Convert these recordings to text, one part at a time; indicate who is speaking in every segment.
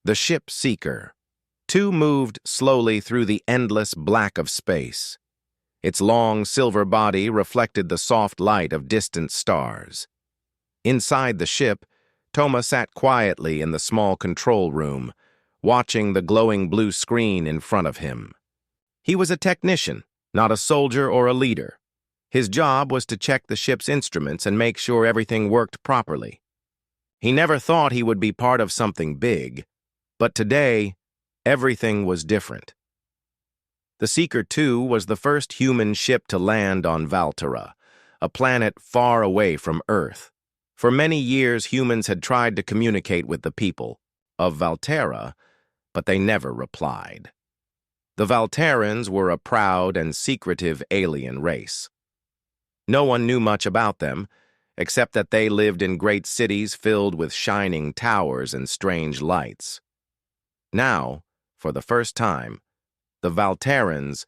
Speaker 1: The ship Seeker. Two moved slowly through the endless black of space. Its long silver body reflected the soft light of distant stars. Inside the ship, Toma sat quietly in the small control room, watching the glowing blue screen in front of him. He was a technician, not a soldier or a leader. His job was to check the ship's instruments and make sure everything worked properly. He never thought he would be part of something big, but today, everything was different. The Seeker 2 was the first human ship to land on Valtera, a planet far away from Earth. For many years, humans had tried to communicate with the people of Valtera, but they never replied. The Valterans were a proud and secretive alien race. No one knew much about them, except that they lived in great cities filled with shining towers and strange lights. Now, for the first time, the Valterans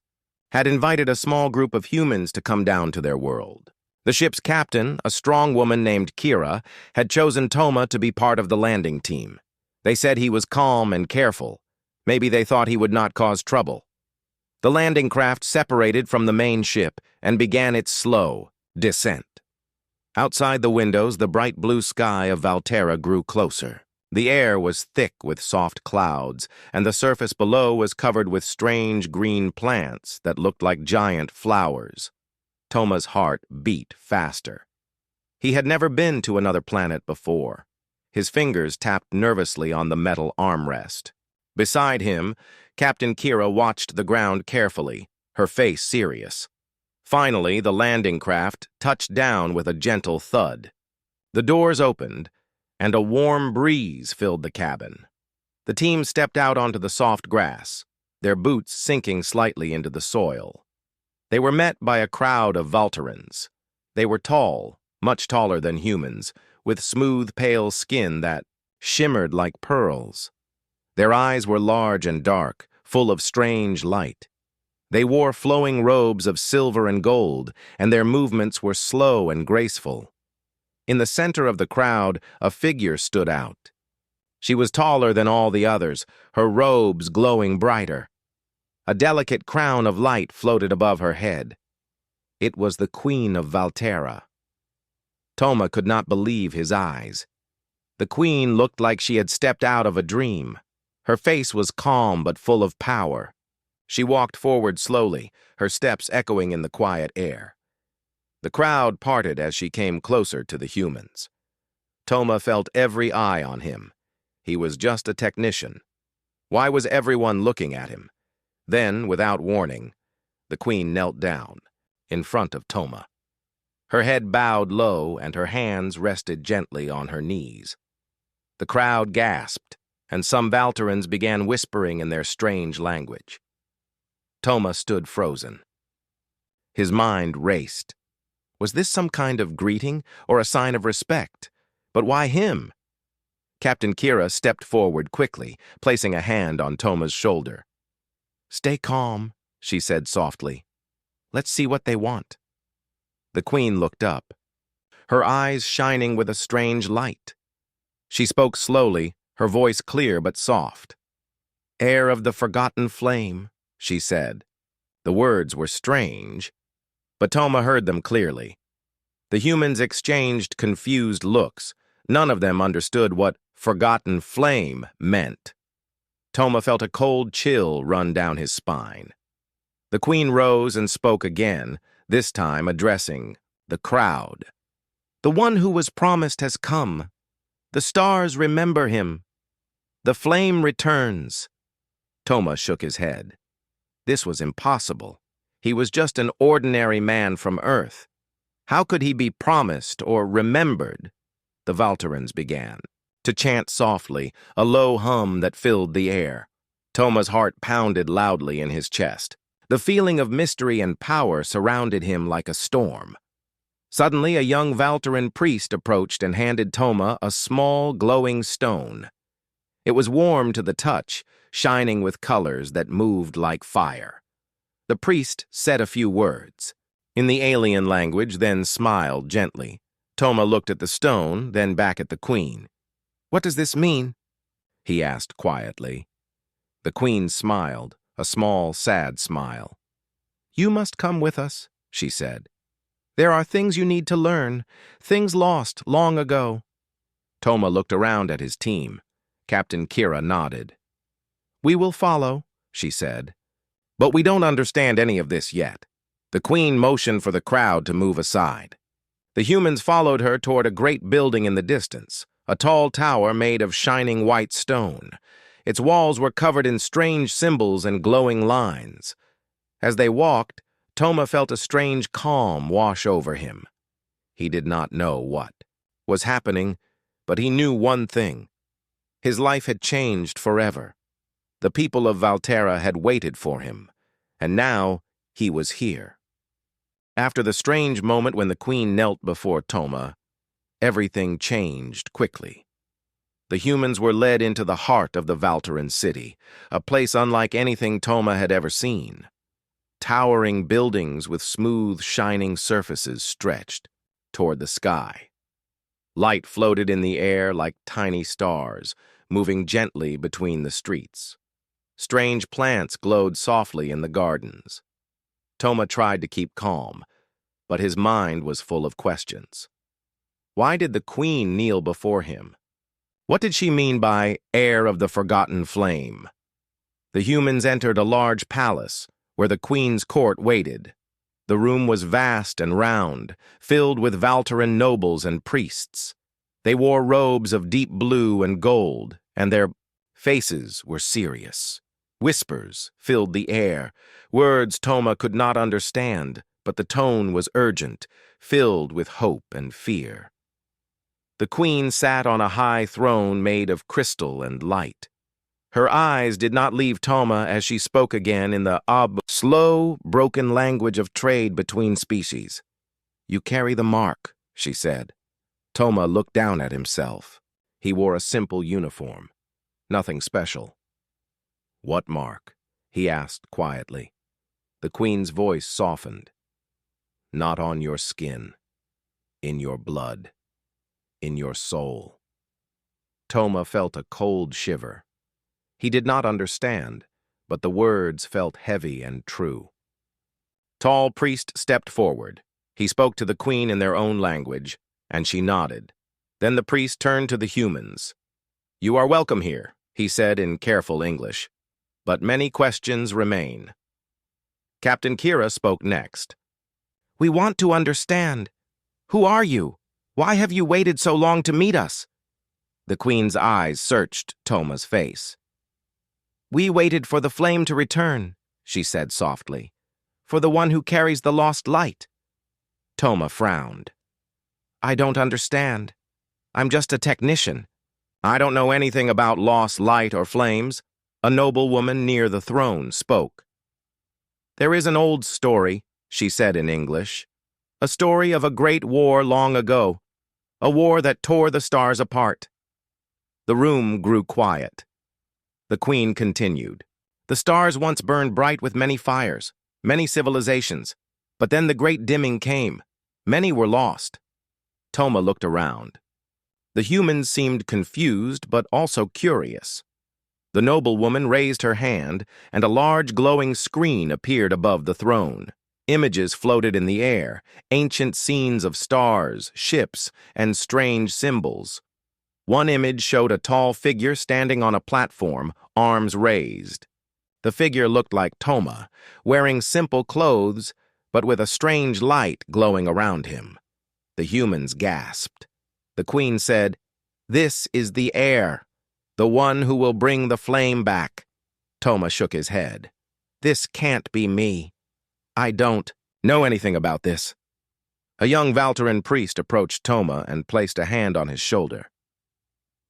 Speaker 1: had invited a small group of humans to come down to their world. The ship's captain, a strong woman named Kira, had chosen Toma to be part of the landing team. They said he was calm and careful. Maybe they thought he would not cause trouble. The landing craft separated from the main ship and began its slow descent. Outside the windows, the bright blue sky of Valtera grew closer. The air was thick with soft clouds, and the surface below was covered with strange green plants that looked like giant flowers. Toma's heart beat faster. He had never been to another planet before. His fingers tapped nervously on the metal armrest. Beside him, Captain Kira watched the ground carefully, her face serious. Finally, the landing craft touched down with a gentle thud. The doors opened, and a warm breeze filled the cabin. The team stepped out onto the soft grass, their boots sinking slightly into the soil. They were met by a crowd of Valterans. They were tall, much taller than humans, with smooth, pale skin that shimmered like pearls. Their eyes were large and dark, full of strange light. They wore flowing robes of silver and gold, and their movements were slow and graceful. In the center of the crowd, a figure stood out. She was taller than all the others, her robes glowing brighter. A delicate crown of light floated above her head. It was the Queen of Valtera. Toma could not believe his eyes. The Queen looked like she had stepped out of a dream. Her face was calm but full of power. She walked forward slowly, her steps echoing in the quiet air. The crowd parted as she came closer to the humans. Toma felt every eye on him. He was just a technician. Why was everyone looking at him? Then, without warning, the Queen knelt down, in front of Toma. Her head bowed low and her hands rested gently on her knees. The crowd gasped, and some Valterans began whispering in their strange language. Toma stood frozen. His mind raced. Was this some kind of greeting or a sign of respect? But why him? Captain Kira stepped forward quickly, placing a hand on Toma's shoulder. "Stay calm," she said softly. "Let's see what they want." The Queen looked up, her eyes shining with a strange light. She spoke slowly, her voice clear but soft. "Heir of the forgotten flame," she said. The words were strange, but Toma heard them clearly. The humans exchanged confused looks. None of them understood what forgotten flame meant. Toma felt a cold chill run down his spine. The Queen rose and spoke again, this time addressing the crowd. "The one who was promised has come. The stars remember him. The flame returns." Toma shook his head. This was impossible. He was just an ordinary man from Earth. How could he be promised or remembered? The Valterans began to chant softly, a low hum that filled the air. Toma's heart pounded loudly in his chest. The feeling of mystery and power surrounded him like a storm. Suddenly, a young Valteran priest approached and handed Toma a small, glowing stone. It was warm to the touch, shining with colors that moved like fire. The priest said a few words in the alien language, then smiled gently. Toma looked at the stone, then back at the Queen. "What does this mean?" he asked quietly. The queen smiled, a small, sad smile. "You must come with us," she said. "There are things you need to learn, things lost long ago." Toma looked around at his team. Captain Kira nodded. "We will follow," she said. "But we don't understand any of this yet." The queen motioned for the crowd to move aside. The humans followed her toward a great building in the distance, a tall tower made of shining white stone. Its walls were covered in strange symbols and glowing lines. As they walked, Toma felt a strange calm wash over him. He did not know what was happening, but he knew one thing. His life had changed forever. The people of Valterra had waited for him, and now he was here. After the strange moment when the queen knelt before Toma, everything changed quickly. The humans were led into the heart of the Valteran city, a place unlike anything Toma had ever seen. Towering buildings with smooth, shining surfaces stretched toward the sky. Light floated in the air like tiny stars, moving gently between the streets. Strange plants glowed softly in the gardens. Toma tried to keep calm, but his mind was full of questions. Why did the queen kneel before him? What did she mean by heir of the forgotten flame? The humans entered a large palace where the queen's court waited. The room was vast and round, filled with Valteran nobles and priests. They wore robes of deep blue and gold, and their faces were serious. Whispers filled the air, words Toma could not understand, but the tone was urgent, filled with hope and fear. The queen sat on a high throne made of crystal and light. Her eyes did not leave Toma as she spoke again in the slow, broken language of trade between species. "You carry the mark," she said. Toma looked down at himself. He wore a simple uniform. Nothing special. "What mark?" he asked quietly. The queen's voice softened. "Not on your skin. In your blood. In your soul." Toma felt a cold shiver. He did not understand, but the words felt heavy and true. Tall priest stepped forward. He spoke to the queen in their own language, and she nodded. Then the priest turned to the humans. "You are welcome here," he said in careful English, "but many questions remain." Captain Kira spoke next. "We want to understand. Who are you? Why have you waited so long to meet us?" The queen's eyes searched Toma's face. "We waited for the flame to return," she said softly, "for the one who carries the lost light." Toma frowned. "I don't understand. I'm just a technician." "I don't know anything about lost light or flames," a noblewoman near the throne spoke. "There is an old story," she said in English, "a story of a great war long ago, a war that tore the stars apart." The room grew quiet. The queen continued. "The stars once burned bright with many fires, many civilizations, but then the great dimming came. Many were lost." Toma looked around. The humans seemed confused but also curious. The noblewoman raised her hand, and a large glowing screen appeared above the throne. Images floated in the air, ancient scenes of stars, ships, and strange symbols. One image showed a tall figure standing on a platform, arms raised. The figure looked like Toma, wearing simple clothes, but with a strange light glowing around him. The humans gasped. The queen said, "This is the heir, the one who will bring the flame back." Toma shook his head. "This can't be me. I don't know anything about this." A young Valteran priest approached Toma and placed a hand on his shoulder.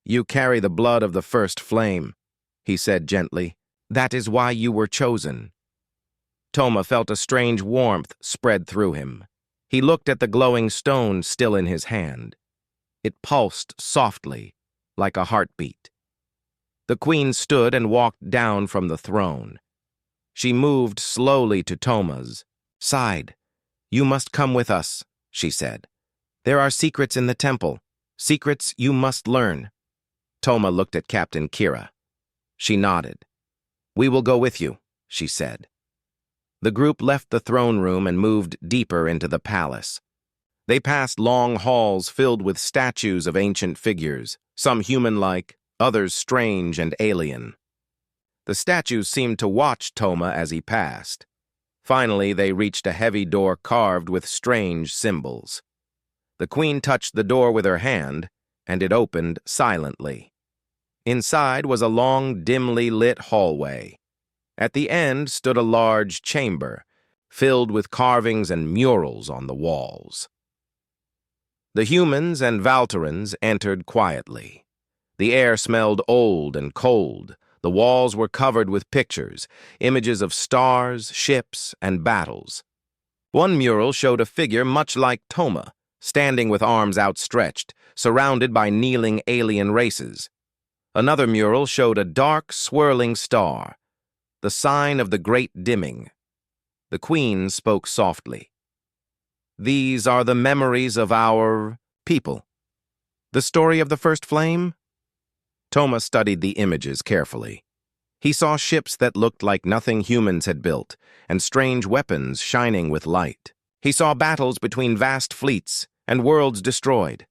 Speaker 1: "You carry the blood of the first flame," he said gently. "That is why you were chosen." Toma felt a strange warmth spread through him. He looked at the glowing stone still in his hand. It pulsed softly, like a heartbeat. The queen stood and walked down from the throne. She moved slowly to Toma's side. "You must come with us," she said. "There are secrets in the temple, secrets you must learn." Toma looked at Captain Kira. She nodded. "We will go with you," she said. The group left the throne room and moved deeper into the palace. They passed long halls filled with statues of ancient figures, some human-like, others strange and alien. The statues seemed to watch Toma as he passed. Finally, they reached a heavy door carved with strange symbols. The queen touched the door with her hand, and it opened silently. Inside was a long, dimly lit hallway. At the end stood a large chamber, filled with carvings and murals on the walls. The humans and Valterans entered quietly. The air smelled old and cold. The walls were covered with pictures, images of stars, ships, and battles. One mural showed a figure much like Toma, standing with arms outstretched, surrounded by kneeling alien races. Another mural showed a dark, swirling star, the sign of the Great Dimming. The queen spoke softly. "These are the memories of our people. The story of the first flame?" Toma studied the images carefully. He saw ships that looked like nothing humans had built, and strange weapons shining with light. He saw battles between vast fleets and worlds destroyed.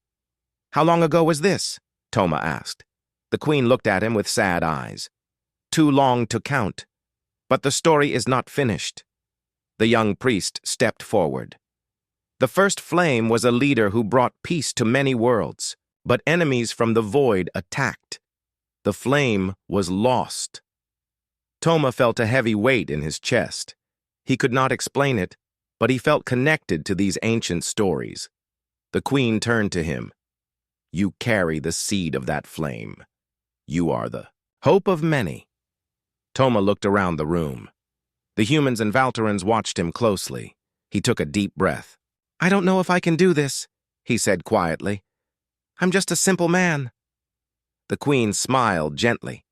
Speaker 1: "How long ago was this?" Toma asked. The queen looked at him with sad eyes. "Too long to count. But the story is not finished." The young priest stepped forward. "The first flame was a leader who brought peace to many worlds, but enemies from the void attacked. The flame was lost." Toma felt a heavy weight in his chest. He could not explain it, but he felt connected to these ancient stories. The queen turned to him. "You carry the seed of that flame. You are the hope of many." Toma looked around the room. The humans and Valterans watched him closely. He took a deep breath. "I don't know if I can do this," he said quietly. "I'm just a simple man." The queen smiled gently.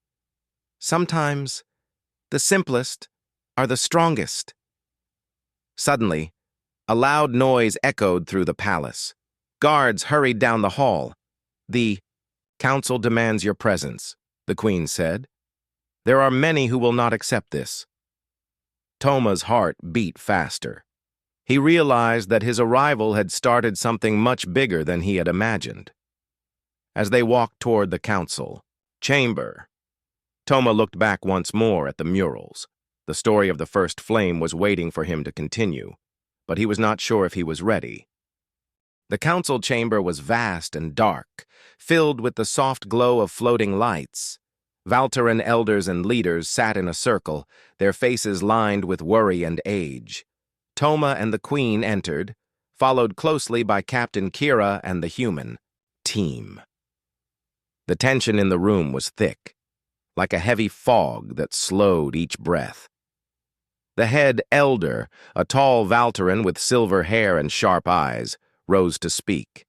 Speaker 1: "Sometimes the simplest are the strongest." Suddenly, a loud noise echoed through the palace. Guards hurried down the hall. "The council demands your presence," the queen said. "There are many who will not accept this." Toma's heart beat faster. He realized that his arrival had started something much bigger than he had imagined. As they walked toward the council chamber, Toma looked back once more at the murals. The story of the first flame was waiting for him to continue, but he was not sure if he was ready. The council chamber was vast and dark, filled with the soft glow of floating lights. Valteran elders and leaders sat in a circle, their faces lined with worry and age. Toma and the queen entered, followed closely by Captain Kira and the human team. The tension in the room was thick, like a heavy fog that slowed each breath. The head elder, a tall Valteran with silver hair and sharp eyes, rose to speak.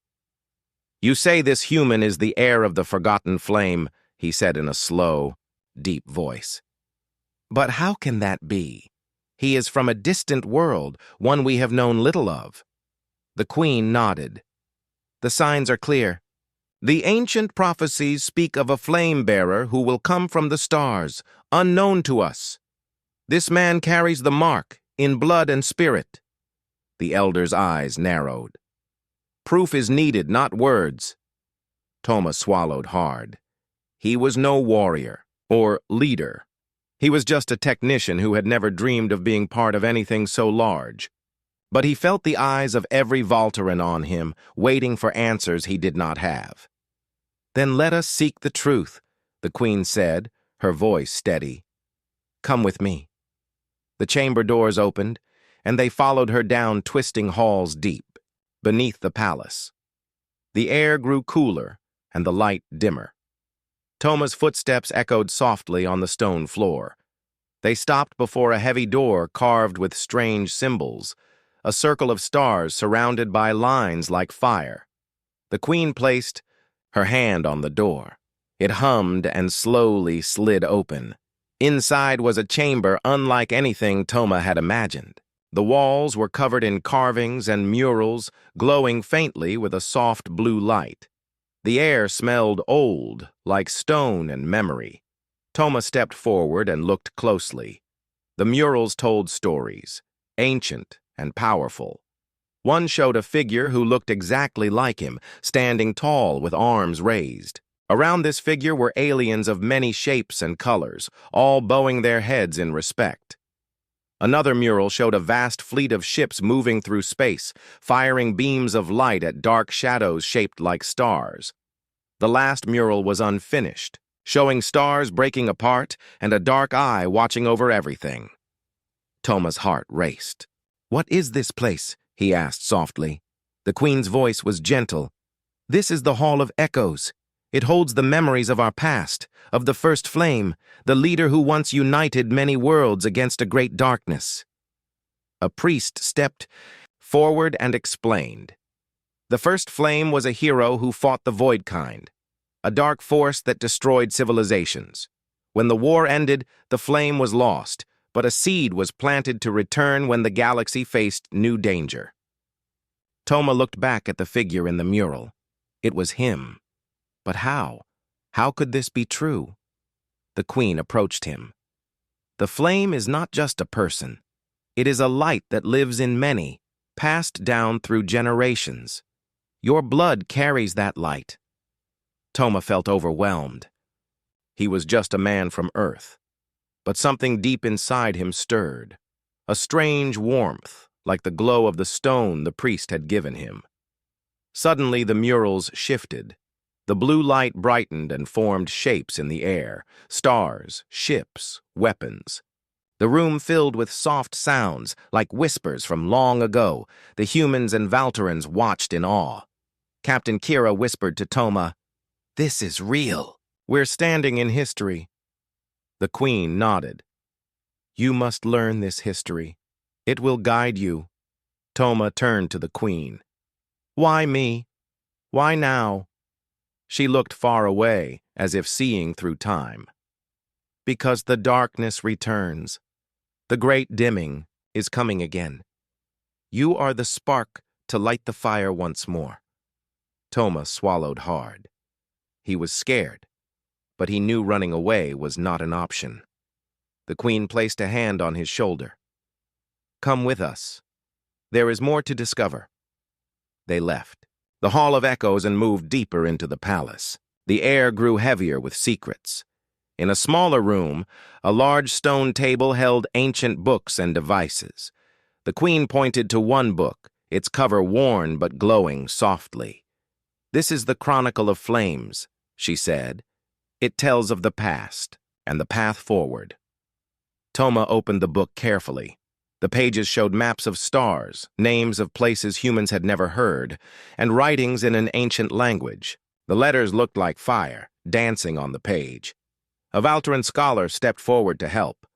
Speaker 1: "You say this human is the heir of the forgotten flame," he said in a slow, deep voice. "But how can that be? He is from a distant world, one we have known little of." The queen nodded. "The signs are clear. The ancient prophecies speak of a flame-bearer who will come from the stars, unknown to us. This man carries the mark, in blood and spirit." The elder's eyes narrowed. "Proof is needed, not words." Toma swallowed hard. He was no warrior or leader. He was just a technician who had never dreamed of being part of anything so large. But he felt the eyes of every Valteran on him, waiting for answers he did not have. "Then let us seek the truth," the queen said, her voice steady. "Come with me." The chamber doors opened, and they followed her down twisting halls deep, beneath the palace. The air grew cooler, and the light dimmer. Toma's footsteps echoed softly on the stone floor. They stopped before a heavy door carved with strange symbols, a circle of stars surrounded by lines like fire. The queen placed her hand on the door. It hummed and slowly slid open. Inside was a chamber unlike anything Toma had imagined. The walls were covered in carvings and murals, glowing faintly with a soft blue light. The air smelled old, like stone and memory. Toma stepped forward and looked closely. The murals told stories, ancient and powerful. One showed a figure who looked exactly like him, standing tall with arms raised. Around this figure were aliens of many shapes and colors, all bowing their heads in respect. Another mural showed a vast fleet of ships moving through space, firing beams of light at dark shadows shaped like stars. The last mural was unfinished, showing stars breaking apart and a dark eye watching over everything. Toma's heart raced. "What is this place?" he asked softly. The Queen's voice was gentle. "This is the Hall of Echoes. It holds the memories of our past, of the first flame, the leader who once united many worlds against a great darkness." A priest stepped forward and explained. The first flame was a hero who fought the Void Kind, a dark force that destroyed civilizations. When the war ended, the flame was lost, but a seed was planted to return when the galaxy faced new danger. Toma looked back at the figure in the mural. It was him. But how? How could this be true? The Queen approached him. "The flame is not just a person. It is a light that lives in many, passed down through generations. Your blood carries that light." Toma felt overwhelmed. He was just a man from Earth. But something deep inside him stirred. A strange warmth, like the glow of the stone the priest had given him. Suddenly the murals shifted. The blue light brightened and formed shapes in the air, stars, ships, weapons. The room filled with soft sounds, like whispers from long ago. The humans and Valterans watched in awe. Captain Kira whispered to Toma, "This is real. We're standing in history." The Queen nodded. "You must learn this history. It will guide you." Toma turned to the Queen. "Why me? Why now?" She looked far away, as if seeing through time. "Because the darkness returns. The great dimming is coming again. You are the spark to light the fire once more." Toma swallowed hard. He was scared, but he knew running away was not an option. The Queen placed a hand on his shoulder. "Come with us. There is more to discover." They left the Hall of Echoes and moved deeper into the palace. The air grew heavier with secrets. In a smaller room, a large stone table held ancient books and devices. The Queen pointed to one book, its cover worn but glowing softly. "This is the Chronicle of Flames," she said. "It tells of the past and the path forward." Toma opened the book carefully. The pages showed maps of stars, names of places humans had never heard, and writings in an ancient language. The letters looked like fire, dancing on the page. A Valteran scholar stepped forward to help.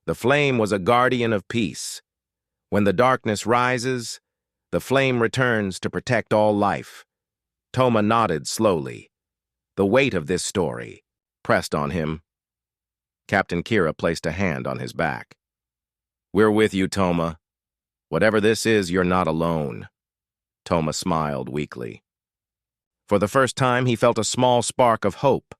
Speaker 1: The flame was a guardian of peace. When the darkness rises, the flame returns to protect all life. Toma nodded slowly. The weight of this story pressed on him. Captain Kira placed a hand on his back. "We're with you, Toma. Whatever this is, you're not alone." Toma smiled weakly. For the first time, he felt a small spark of hope.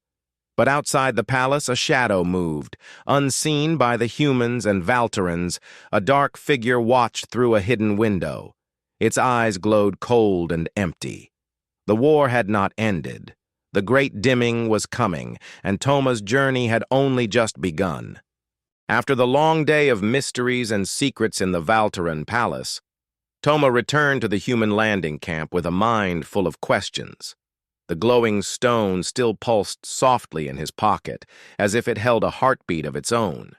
Speaker 1: But outside the palace, a shadow moved. Unseen by the humans and Valterans, a dark figure watched through a hidden window. Its eyes glowed cold and empty. The war had not ended. The great dimming was coming, and Toma's journey had only just begun. After the long day of mysteries and secrets in the Valteran palace, Toma returned to the human landing camp with a mind full of questions. The glowing stone still pulsed softly in his pocket, as if it held a heartbeat of its own.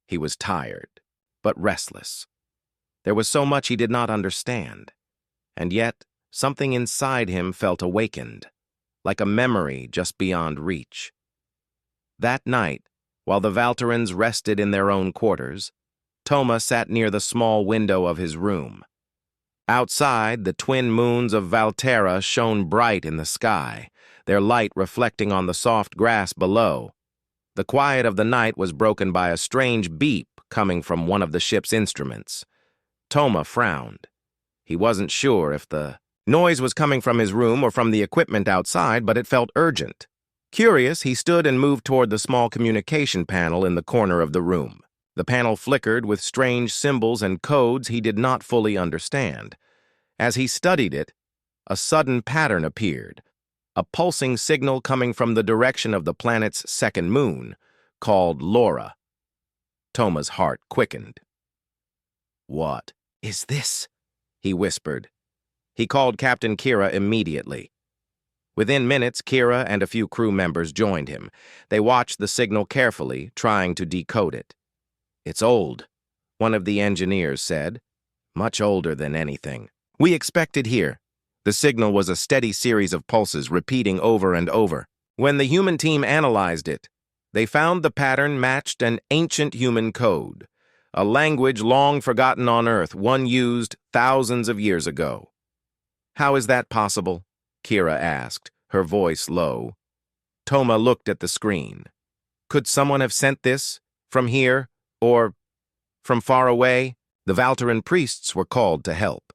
Speaker 1: He was tired, but restless. There was so much he did not understand, and yet something inside him felt awakened, like a memory just beyond reach. That night, while the Valterans rested in their own quarters, Toma sat near the small window of his room. Outside, the twin moons of Valterra shone bright in the sky, their light reflecting on the soft grass below. The quiet of the night was broken by a strange beep coming from one of the ship's instruments. Toma frowned. He wasn't sure if the noise was coming from his room or from the equipment outside, but it felt urgent. Curious, he stood and moved toward the small communication panel in the corner of the room. The panel flickered with strange symbols and codes he did not fully understand. As he studied it, a sudden pattern appeared, a pulsing signal coming from the direction of the planet's second moon, called Laura. Toma's heart quickened. "What is this?" he whispered. He called Captain Kira immediately. Within minutes, Kira and a few crew members joined him. They watched the signal carefully, trying to decode it. "It's old," one of the engineers said. "Much older than anything we expected here." The signal was a steady series of pulses repeating over and over. When the human team analyzed it, they found the pattern matched an ancient human code, a language long forgotten on Earth, one used thousands of years ago. "How is that possible?" Kira asked, her voice low. Toma looked at the screen. Could someone have sent this from here or from far away? The Valteran priests were called to help.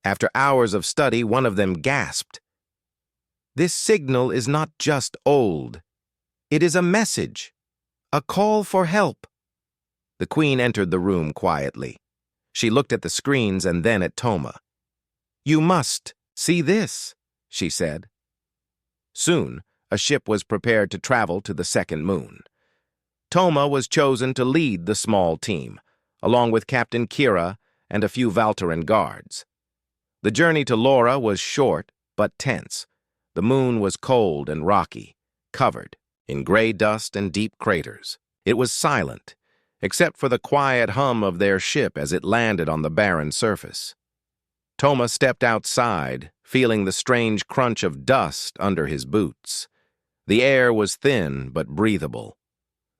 Speaker 1: After hours of study, one of them gasped. "This signal is not just old. It is a message, a call for help." The Queen entered the room quietly. She looked at the screens and then at Toma. "You must see this," she said. Soon, a ship was prepared to travel to the second moon. Toma was chosen to lead the small team, along with Captain Kira and a few Valteran guards. The journey to Laura was short but tense. The moon was cold and rocky, covered in gray dust and deep craters. It was silent, except for the quiet hum of their ship as it landed on the barren surface. Toma stepped outside, feeling the strange crunch of dust under his boots. The air was thin but breathable.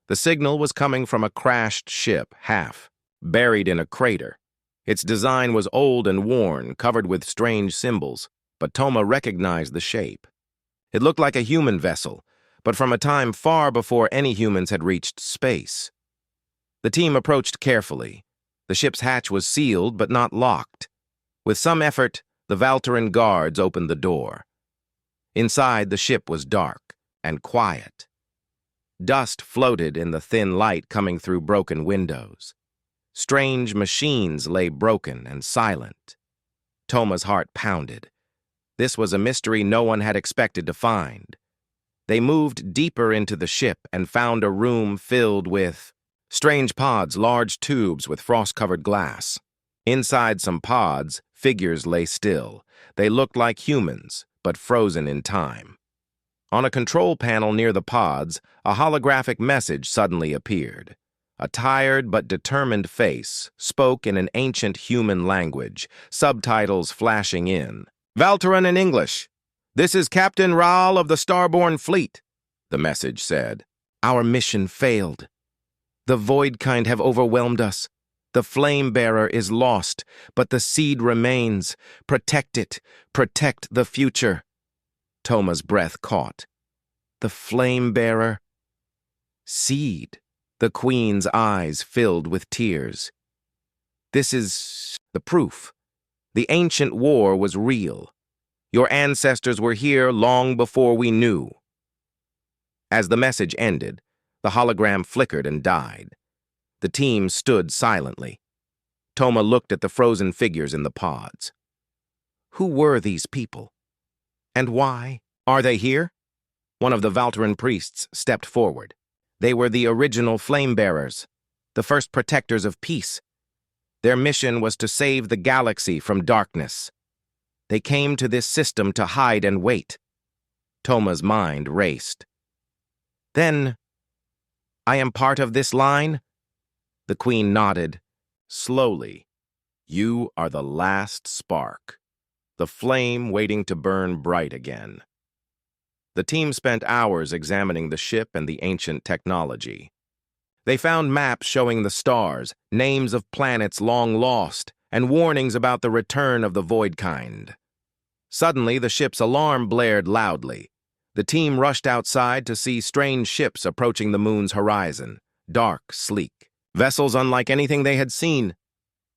Speaker 1: The signal was coming from a crashed ship, half buried in a crater. Its design was old and worn, covered with strange symbols, but Toma recognized the shape. It looked like a human vessel, but from a time far before any humans had reached space. The team approached carefully. The ship's hatch was sealed but not locked. With some effort, the Valteran guards opened the door. Inside, the ship was dark and quiet. Dust floated in the thin light coming through broken windows. Strange machines lay broken and silent. Toma's heart pounded. This was a mystery no one had expected to find. They moved deeper into the ship and found a room filled with strange pods, large tubes with frost-covered glass. Inside some pods, figures lay still. They looked like humans, but frozen in time. On a control panel near the pods, a holographic message suddenly appeared. A tired but determined face spoke in an ancient human language, subtitles flashing in. "Valteran in English. This is Captain Raal of the Starborn Fleet," the message said. "Our mission failed. The Voidkind have overwhelmed us. The Flame-Bearer is lost, but the seed remains. Protect it. Protect the future." Toma's breath caught. The Flame-Bearer? Seed. The Queen's eyes filled with tears. "This is the proof. The ancient war was real. Your ancestors were here long before we knew." As the message ended, the hologram flickered and died. The team stood silently. Toma looked at the frozen figures in the pods. Who were these people? And why? "Are they here?" One of the Valteran priests stepped forward. They were the original flame-bearers, the first protectors of peace. Their mission was to save the galaxy from darkness. They came to this system to hide and wait. Toma's mind raced. "Then, I am part of this line?" The Queen nodded. Slowly, "You are the last spark, the flame waiting to burn bright again." The team spent hours examining the ship and the ancient technology. They found maps showing the stars, names of planets long lost, and warnings about the return of the Voidkind. Suddenly, the ship's alarm blared loudly. The team rushed outside to see strange ships approaching the moon's horizon, dark, sleek, vessels unlike anything they had seen.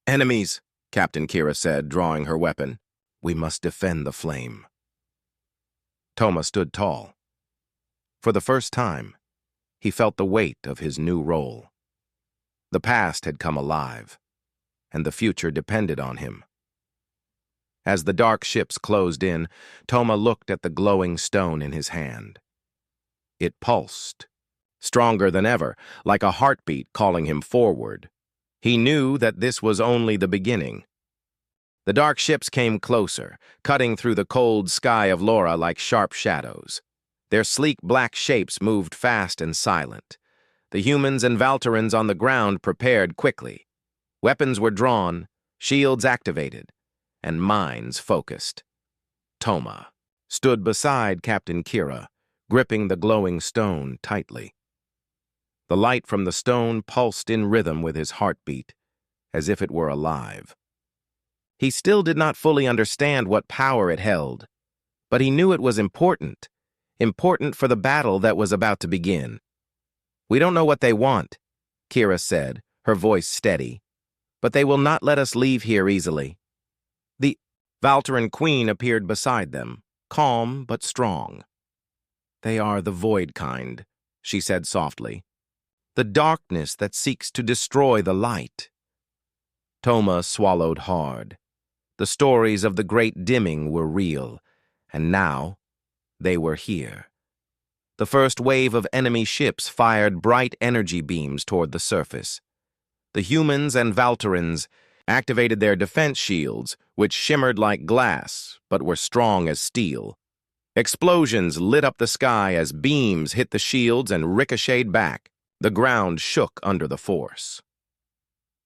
Speaker 1: "Enemies," Captain Kira said, drawing her weapon. "We must defend the flame." Toma stood tall. For the first time, he felt the weight of his new role. The past had come alive, and the future depended on him. As the dark ships closed in, Toma looked at the glowing stone in his hand. It pulsed, stronger than ever, like a heartbeat calling him forward. He knew that this was only the beginning. The dark ships came closer, cutting through the cold sky of Laura like sharp shadows. Their sleek black shapes moved fast and silent. The humans and Valterans on the ground prepared quickly. Weapons were drawn, shields activated, and minds focused. Toma stood beside Captain Kira, gripping the glowing stone tightly. The light from the stone pulsed in rhythm with his heartbeat, as if it were alive. He still did not fully understand what power it held, but he knew it was important for the battle that was about to begin. "We don't know what they want," Kira said, her voice steady, "but they will not let us leave here easily." The Valteran queen appeared beside them, calm but strong. "They are the void kind," she said softly. "The darkness that seeks to destroy the light." Toma swallowed hard. The stories of the great dimming were real, and now they were here. The first wave of enemy ships fired bright energy beams toward the surface. The humans and Valterans activated their defense shields, which shimmered like glass but were strong as steel. Explosions lit up the sky as beams hit the shields and ricocheted back. The ground shook under the force.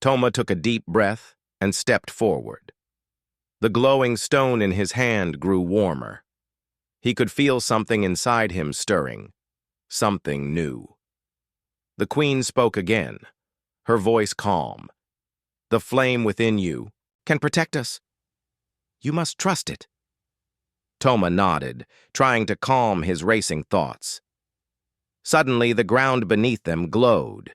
Speaker 1: Toma took a deep breath and stepped forward. The glowing stone in his hand grew warmer. He could feel something inside him stirring, something new. The queen spoke again, her voice calm. "The flame within you can protect us. You must trust it." Toma nodded, trying to calm his racing thoughts. Suddenly, the ground beneath them glowed.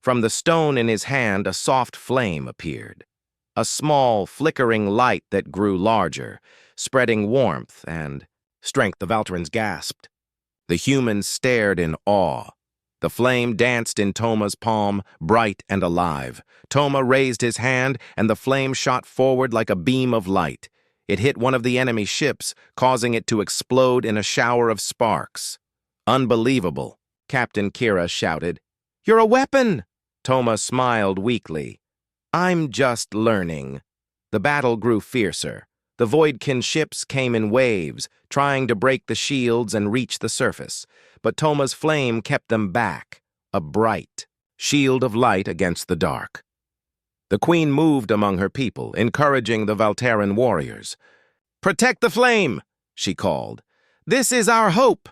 Speaker 1: From the stone in his hand, a soft flame appeared. A small, flickering light that grew larger, spreading warmth and strength. The Valterans gasped. The humans stared in awe. The flame danced in Toma's palm, bright and alive. Toma raised his hand, and the flame shot forward like a beam of light. It hit one of the enemy ships, causing it to explode in a shower of sparks. "Unbelievable," Captain Kira shouted. "You're a weapon!" Toma smiled weakly. "I'm just learning." The battle grew fiercer. The Voidkin ships came in waves, trying to break the shields and reach the surface. But Toma's flame kept them back, a bright shield of light against the dark. The queen moved among her people, encouraging the Valteran warriors. "Protect the flame," she called. "This is our hope."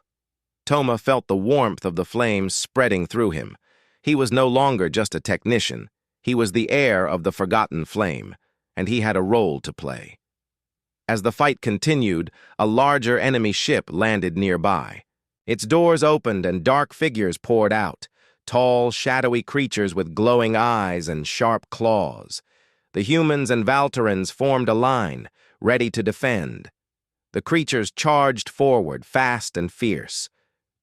Speaker 1: Toma felt the warmth of the flame spreading through him. He was no longer just a technician. He was the heir of the forgotten flame, and he had a role to play. As the fight continued, a larger enemy ship landed nearby. Its doors opened and dark figures poured out, tall, shadowy creatures with glowing eyes and sharp claws. The humans and Valterans formed a line, ready to defend. The creatures charged forward, fast and fierce.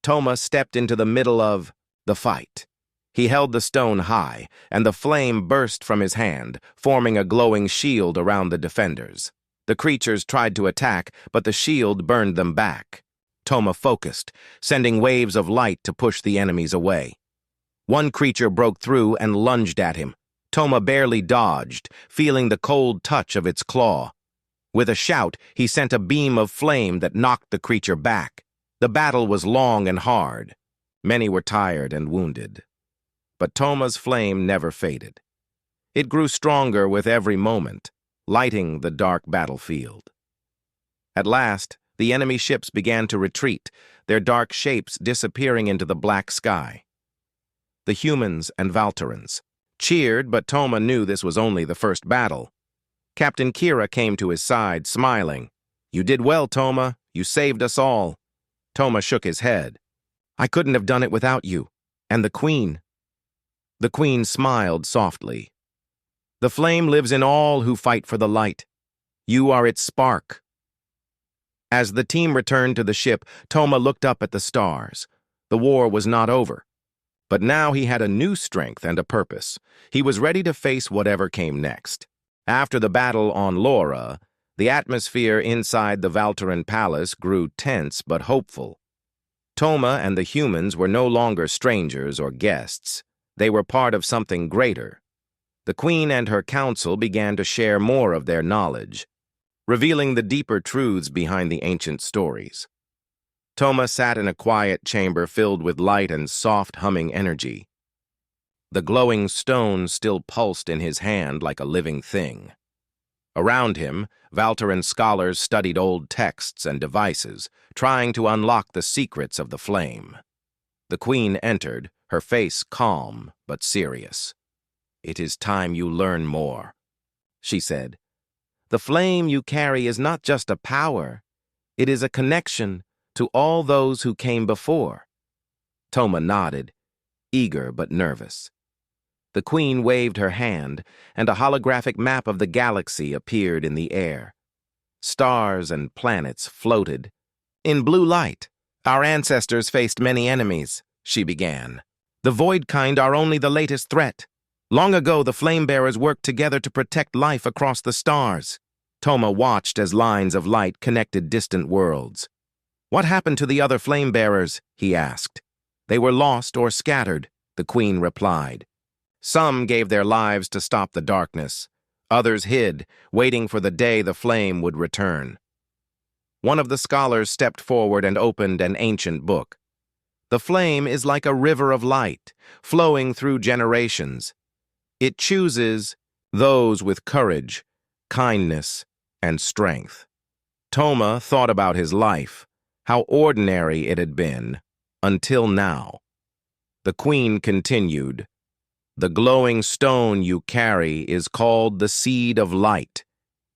Speaker 1: Toma stepped into the middle of the fight. He held the stone high, and the flame burst from his hand, forming a glowing shield around the defenders. The creatures tried to attack, but the shield burned them back. Toma focused, sending waves of light to push the enemies away. One creature broke through and lunged at him. Toma barely dodged, feeling the cold touch of its claw. With a shout, he sent a beam of flame that knocked the creature back. The battle was long and hard. Many were tired and wounded. But Toma's flame never faded. It grew stronger with every moment, lighting the dark battlefield. At last, the enemy ships began to retreat, their dark shapes disappearing into the black sky. The humans and Valterans cheered, but Toma knew this was only the first battle. Captain Kira came to his side, smiling. "You did well, Toma. You saved us all." Toma shook his head. "I couldn't have done it without you. And the Queen." The Queen smiled softly. "The flame lives in all who fight for the light. You are its spark." As the team returned to the ship, Toma looked up at the stars. The war was not over. But now he had a new strength and a purpose. He was ready to face whatever came next. After the battle on Laura, the atmosphere inside the Valteran palace grew tense but hopeful. Toma and the humans were no longer strangers or guests. They were part of something greater. The queen and her council began to share more of their knowledge, revealing the deeper truths behind the ancient stories. Toma sat in a quiet chamber filled with light and soft humming energy. The glowing stone still pulsed in his hand like a living thing. Around him, Valteran scholars studied old texts and devices, trying to unlock the secrets of the flame. The queen entered, her face calm but serious. "It is time you learn more," she said. "The flame you carry is not just a power. It is a connection to all those who came before." Toma nodded, eager but nervous. The queen waved her hand, and a holographic map of the galaxy appeared in the air. Stars and planets floated. "In blue light, our ancestors faced many enemies," she began. "The void kind are only the latest threat. Long ago, the flame-bearers worked together to protect life across the stars." Toma watched as lines of light connected distant worlds. "What happened to the other flame-bearers?" he asked. "They were lost or scattered," the queen replied. "Some gave their lives to stop the darkness. Others hid, waiting for the day the flame would return." One of the scholars stepped forward and opened an ancient book. "The flame is like a river of light, flowing through generations. It chooses those with courage, kindness, and strength." Toma thought about his life, how ordinary it had been, until now. The queen continued, "The glowing stone you carry is called the Seed of Light.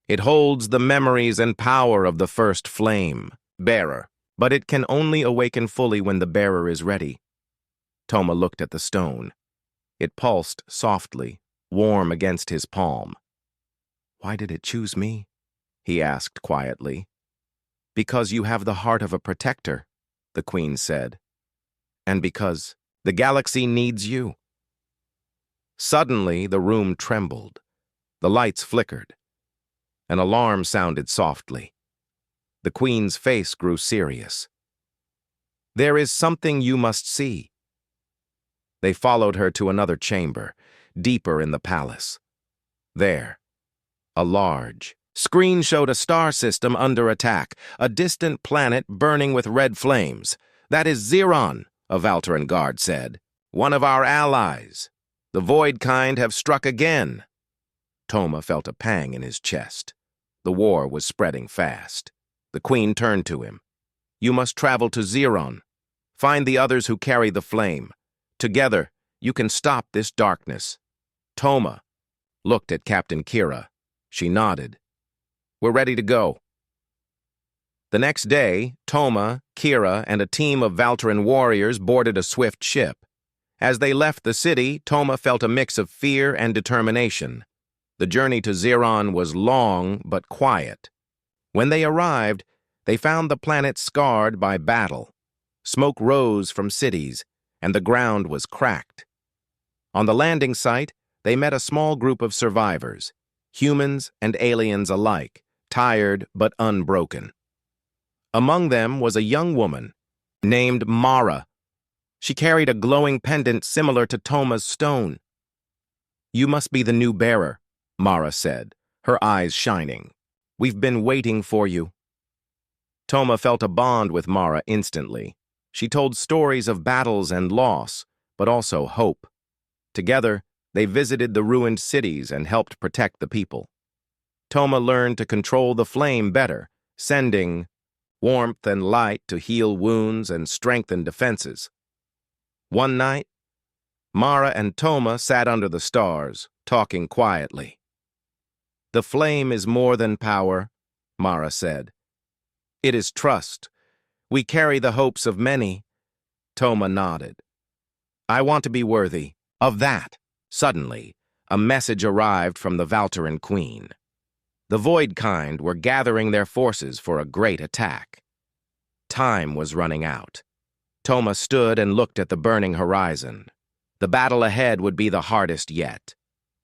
Speaker 1: It holds the memories and power of the first flame bearer, but it can only awaken fully when the bearer is ready." Toma looked at the stone. It pulsed softly, warm against his palm. "Why did it choose me?" he asked quietly. "Because you have the heart of a protector," the queen said. "And because the galaxy needs you." Suddenly, the room trembled. The lights flickered. An alarm sounded softly. The queen's face grew serious. "There is something you must see." They followed her to another chamber, deeper in the palace. There, a large screen showed a star system under attack, a distant planet burning with red flames. "That is Xeron," a Valteran guard said. "One of our allies. The void kind have struck again." Toma felt a pang in his chest. The war was spreading fast. The queen turned to him. "You must travel to Xeron. Find the others who carry the flame. Together, you can stop this darkness." Toma looked at Captain Kira. She nodded. "We're ready to go." The next day, Toma, Kira, and a team of Valteran warriors boarded a swift ship. As they left the city, Toma felt a mix of fear and determination. The journey to Xeron was long but quiet. When they arrived, they found the planet scarred by battle. Smoke rose from cities, and the ground was cracked. On the landing site, they met a small group of survivors, humans and aliens alike, tired but unbroken. Among them was a young woman named Mara. She carried a glowing pendant similar to Toma's stone. "You must be the new bearer," Mara said, her eyes shining. "We've been waiting for you." Toma felt a bond with Mara instantly. She told stories of battles and loss, but also hope. Together, they visited the ruined cities and helped protect the people. Toma learned to control the flame better, sending warmth and light to heal wounds and strengthen defenses. One night, Mara and Toma sat under the stars, talking quietly. "The flame is more than power," Mara said. "It is trust. We carry the hopes of many." Toma nodded. "I want to be worthy of that." Suddenly, a message arrived from the Valteran queen. The void kind were gathering their forces for a great attack. Time was running out. Toma stood and looked at the burning horizon. The battle ahead would be the hardest yet.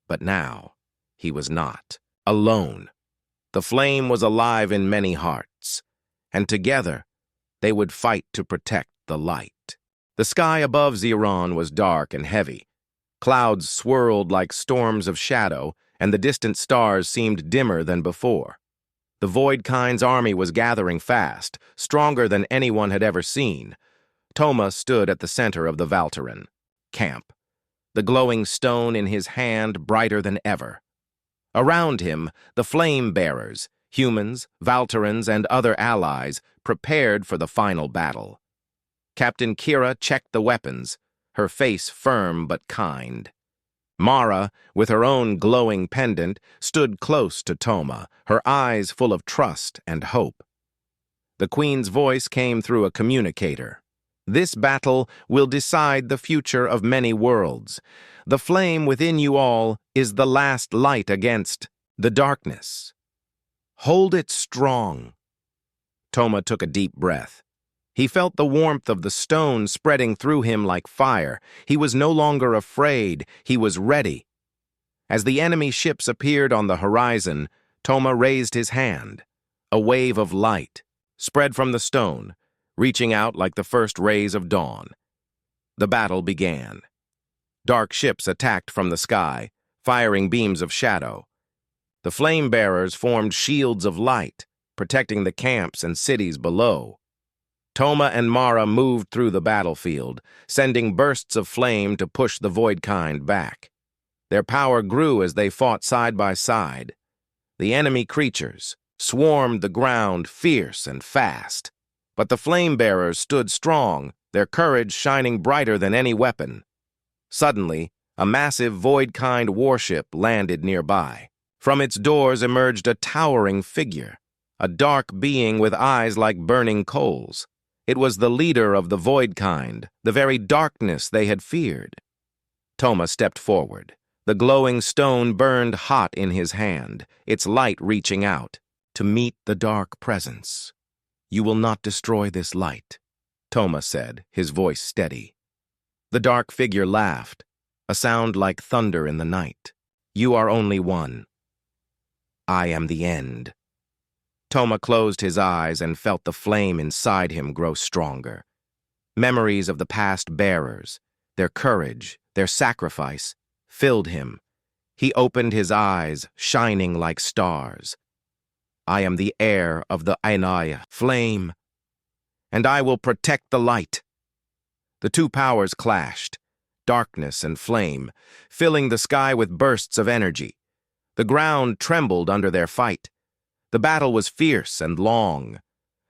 Speaker 1: But now, he was not alone. The flame was alive in many hearts, and together, they would fight to protect the light. The sky above Xeron was dark and heavy. Clouds swirled like storms of shadow, and the distant stars seemed dimmer than before. The Voidkind's army was gathering fast, stronger than anyone had ever seen. Toma stood at the center of the Valteran camp, the glowing stone in his hand brighter than ever. Around him, the flame-bearers, humans, Valterans, and other allies, prepared for the final battle. Captain Kira checked the weapons, her face firm but kind. Mara, with her own glowing pendant, stood close to Toma, her eyes full of trust and hope. The Queen's voice came through a communicator. This battle will decide the future of many worlds. The flame within you all is the last light against the darkness. Hold it strong. Toma took a deep breath. He felt the warmth of the stone spreading through him like fire. He was no longer afraid. He was ready. As the enemy ships appeared on the horizon, Toma raised his hand. A wave of light spread from the stone, reaching out like the first rays of dawn. The battle began. Dark ships attacked from the sky, firing beams of shadow. The flame-bearers formed shields of light, protecting the camps and cities below. Toma and Mara moved through the battlefield, sending bursts of flame to push the Voidkind back. Their power grew as they fought side by side. The enemy creatures swarmed the ground fierce and fast. But the flame-bearers stood strong, their courage shining brighter than any weapon. Suddenly, a massive Voidkind warship landed nearby. From its doors emerged a towering figure, a dark being with eyes like burning coals. It was the leader of the Voidkind, the very darkness they had feared. Toma stepped forward. The glowing stone burned hot in his hand, its light reaching out to meet the dark presence. "You will not destroy this light," Toma said, his voice steady. The dark figure laughed, a sound like thunder in the night. "You are only one. I am the end." Toma closed his eyes and felt the flame inside him grow stronger. Memories of the past bearers, their courage, their sacrifice, filled him. He opened his eyes, shining like stars. "I am the heir of the Ainaya flame, and I will protect the light." The two powers clashed, darkness and flame, filling the sky with bursts of energy. The ground trembled under their fight. The battle was fierce and long.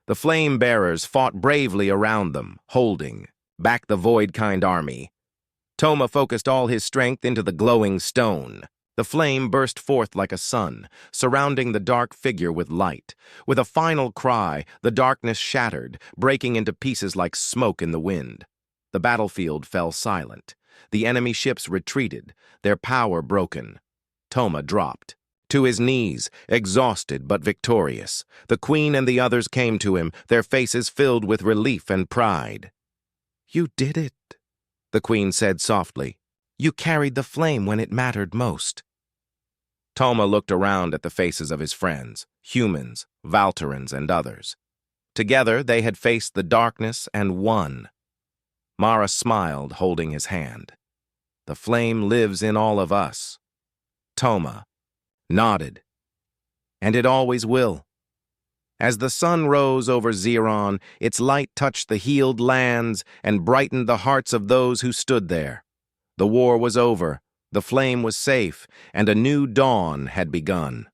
Speaker 1: The flame-bearers fought bravely around them, holding back the Voidkind army. Toma focused all his strength into the glowing stone. The flame burst forth like a sun, surrounding the dark figure with light. With a final cry, the darkness shattered, breaking into pieces like smoke in the wind. The battlefield fell silent. The enemy ships retreated, their power broken. Toma dropped to his knees, exhausted but victorious. The Queen and the others came to him, their faces filled with relief and pride. "You did it," the Queen said softly. "You carried the flame when it mattered most." Toma looked around at the faces of his friends, humans, Valterans, and others. Together, they had faced the darkness and won. Mara smiled, holding his hand. "The flame lives in all of us." Toma nodded. "And it always will." As the sun rose over Xeron, its light touched the healed lands and brightened the hearts of those who stood there. The war was over, the flame was safe, and a new dawn had begun.